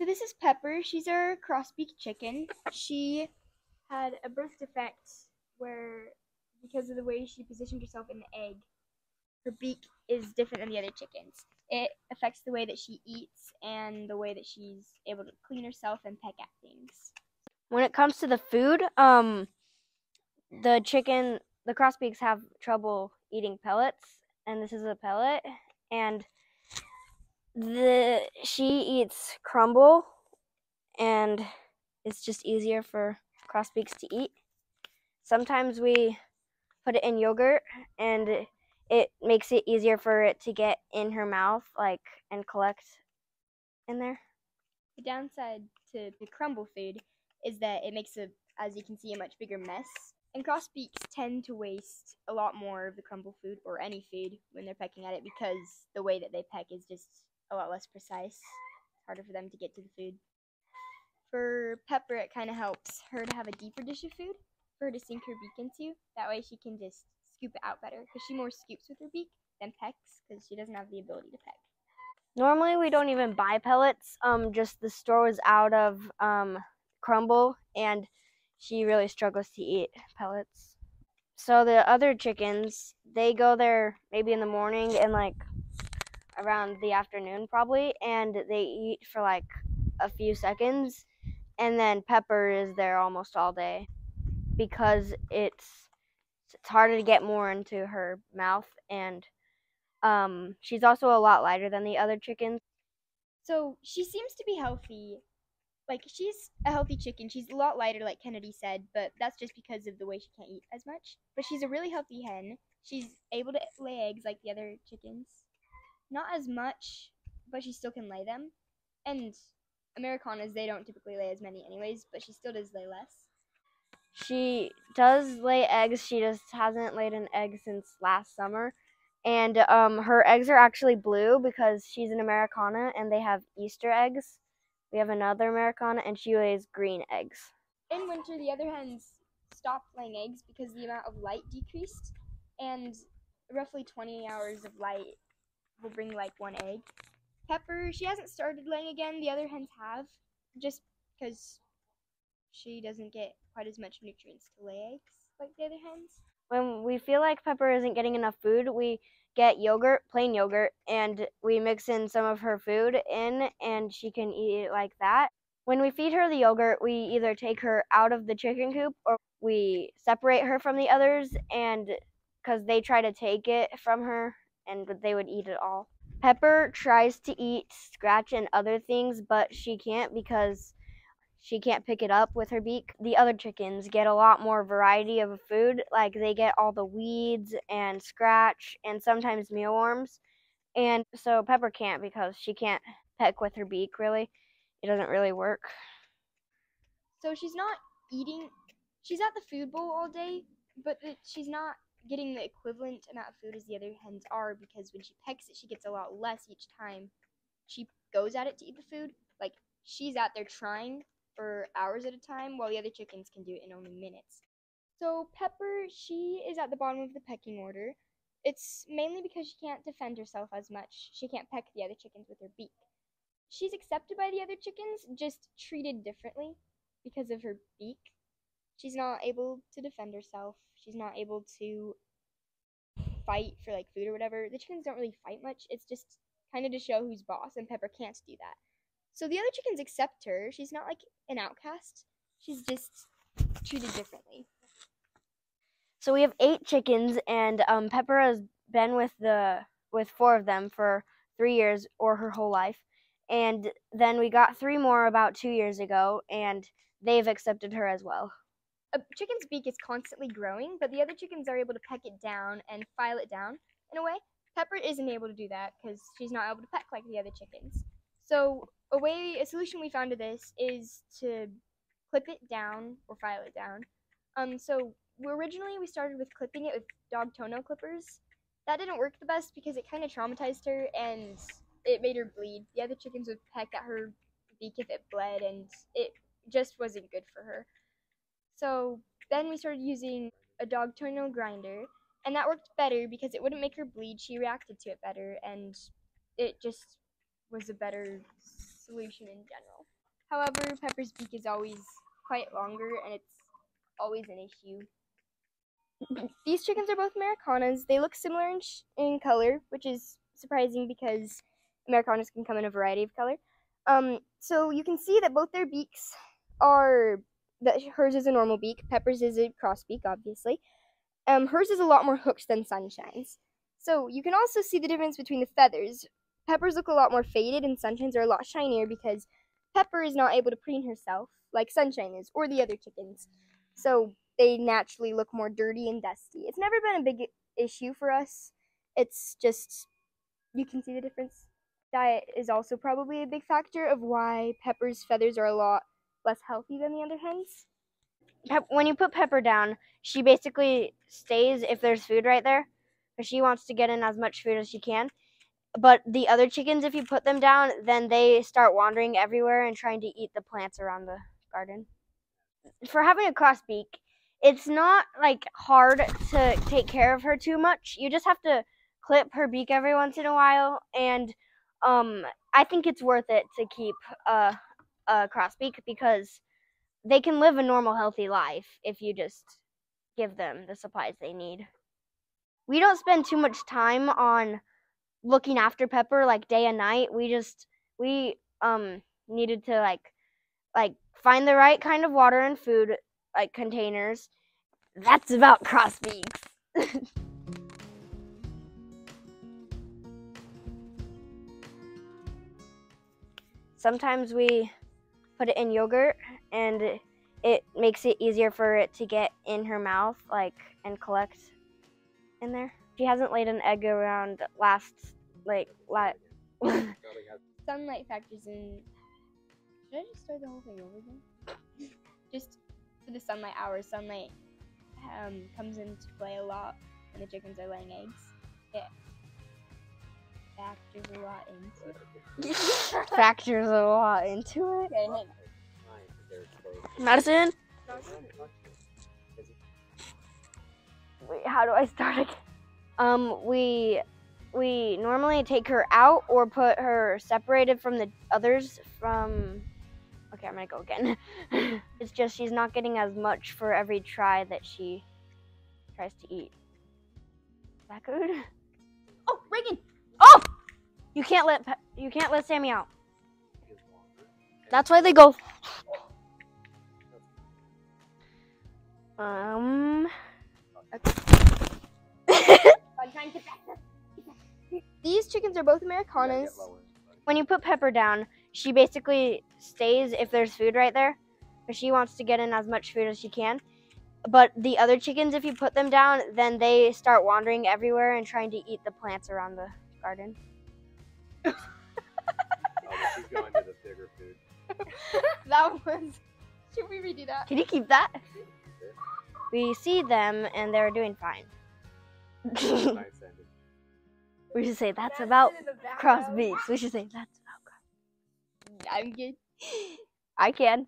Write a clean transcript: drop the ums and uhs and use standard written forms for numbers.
So this is Pepper. She's our Cross-Beak chicken. She had a birth defect where, because of the way she positioned herself in the egg, her beak is different than the other chickens. It affects the way that she eats and the way that she's able to clean herself and peck at things. When it comes to the food, the crossbeaks have trouble eating pellets, and this is a pellet, and she eats crumble, and it's just easier for crossbeaks to eat. Sometimes we put it in yogurt, and it makes it easier for it to get in her mouth, and collect in there. The downside to the crumble food is that it makes, as you can see, a much bigger mess. And crossbeaks tend to waste a lot more of the crumble food or any food when they're pecking at it because the way that they peck is just a lot less precise. It's harder for them to get to the food. For Pepper, it kind of helps her to have a deeper dish of food for her to sink her beak into. That way she can just scoop it out better because she more scoops with her beak than pecks because she doesn't have the ability to peck. Normally, we don't even buy pellets. Just the store was out of crumble, and she really struggles to eat pellets. So the other chickens, they go there maybe in the morning and around the afternoon probably, and they eat for a few seconds, and then Pepper is there almost all day because it's harder to get more into her mouth, and she's also a lot lighter than the other chickens. So she seems to be healthy. Like, she's a healthy chicken. She's a lot lighter, like Kennedy said, but that's just because of the way she can't eat as much. But she's a really healthy hen. She's able to lay eggs like the other chickens. Not as much, but she still can lay them. And Americanas, they don't typically lay as many anyways, but she still does lay less. She does lay eggs. She just hasn't laid an egg since last summer. And her eggs are actually blue because she's an Americana and they have Easter eggs. We have another Americana and she lays green eggs. In winter, the other hens stopped laying eggs because the amount of light decreased, and roughly 20 hours of light will bring like one egg. Pepper, she hasn't started laying again. The other hens have, just because she doesn't get quite as much nutrients to lay eggs like the other hens. When we feel like Pepper isn't getting enough food, we get yogurt, plain yogurt, and we mix in some of her food in, and she can eat it like that. When we feed her the yogurt, we either take her out of the chicken coop or we separate her from the others, and because they try to take it from her and they would eat it all. Pepper tries to eat scratch and other things, but she can't because she can't pick it up with her beak. The other chickens get a lot more variety of food. Like they get all the weeds and scratch and sometimes mealworms. And so Pepper can't because she can't peck with her beak really. It doesn't really work. So she's not eating, she's at the food bowl all day, but she's not getting the equivalent amount of food as the other hens are because when she pecks it, she gets a lot less each time she goes at it to eat the food. Like, she's out there trying for hours at a time while the other chickens can do it in only minutes. So Pepper, she is at the bottom of the pecking order. It's mainly because she can't defend herself as much. She can't peck the other chickens with her beak. She's accepted by the other chickens, just treated differently because of her beak. She's not able to defend herself. She's not able to fight for like food or whatever. The chickens don't really fight much. It's just kind of to show who's boss, and Pepper can't do that. So the other chickens accept her. She's not like an outcast. She's just treated differently. So we have 8 chickens, and Pepper has been with 4 of them for 3 years or her whole life. And then we got 3 more about 2 years ago, and they've accepted her as well. A chicken's beak is constantly growing, but the other chickens are able to peck it down and file it down in a way. Pepper isn't able to do that because she's not able to peck like the other chickens. So a solution we found to this is to clip it down or file it down. So originally we started with clipping it with dog toenail clippers. That didn't work the best because it kind of traumatized her and it made her bleed. The other chickens would peck at her beak if it bled, and it just wasn't good for her. So then we started using a dog toenail grinder, and that worked better because it wouldn't make her bleed. She reacted to it better, and it just was a better solution in general. However, Pepper's beak is always quite longer, and it's always an issue. These chickens are both Americanas. They look similar in color, which is surprising because Americanas can come in a variety of color. So you can see that both their beaks are, that hers is a normal beak, Pepper's is a cross-beak, obviously. Hers is a lot more hooked than Sunshine's. So you can also see the difference between the feathers. Pepper's look a lot more faded and Sunshine's are a lot shinier because Pepper is not able to preen herself like Sunshine is, or the other chickens. So they naturally look more dirty and dusty. It's never been a big issue for us. It's just, you can see the difference. Diet is also probably a big factor of why Pepper's feathers are a lot less healthy than the other hens. When you put Pepper down, she basically stays if there's food right there, because she wants to get in as much food as she can. But the other chickens, if you put them down, then they start wandering everywhere and trying to eat the plants around the garden. For having a cross-beak, it's not like hard to take care of her too much. You just have to clip her beak every once in a while, and I think it's worth it to keep a cross-beak because they can live a normal, healthy life if you just give them the supplies they need. We don't spend too much time on looking after Pepper like day and night. We needed to like find the right kind of water and food, like containers. That's about cross-beaks. Sometimes we put it in yogurt, and it makes it easier for it to get in her mouth, like, and collect in there. She hasn't laid an egg around Sunlight factors in. Should I just start the whole thing over again? Just for the sunlight hours, sunlight comes into play a lot when the chickens are laying eggs. It factors a lot into it. Factors a lot into it. Okay, Madison? Wait, how do I start again? We normally take her out or put her separated from the others from... Okay, I'm gonna go again. It's just she's not getting as much for every try that she tries to eat. Is that good? Oh, Reagan! Oh! You can't let Sammy out. That's why they go. These chickens are both Americanas. When you put Pepper down, she basically stays if there's food right there, because she wants to get in as much food as she can. But the other chickens, if you put them down, then they start wandering everywhere and trying to eat the plants around the garden. She's going to the bigger food. That was. Should we redo that? Can you keep that? We see them and they're doing fine. We should say that's about cross-beaks. We should say that's about cross-beaks. I'm good. I can.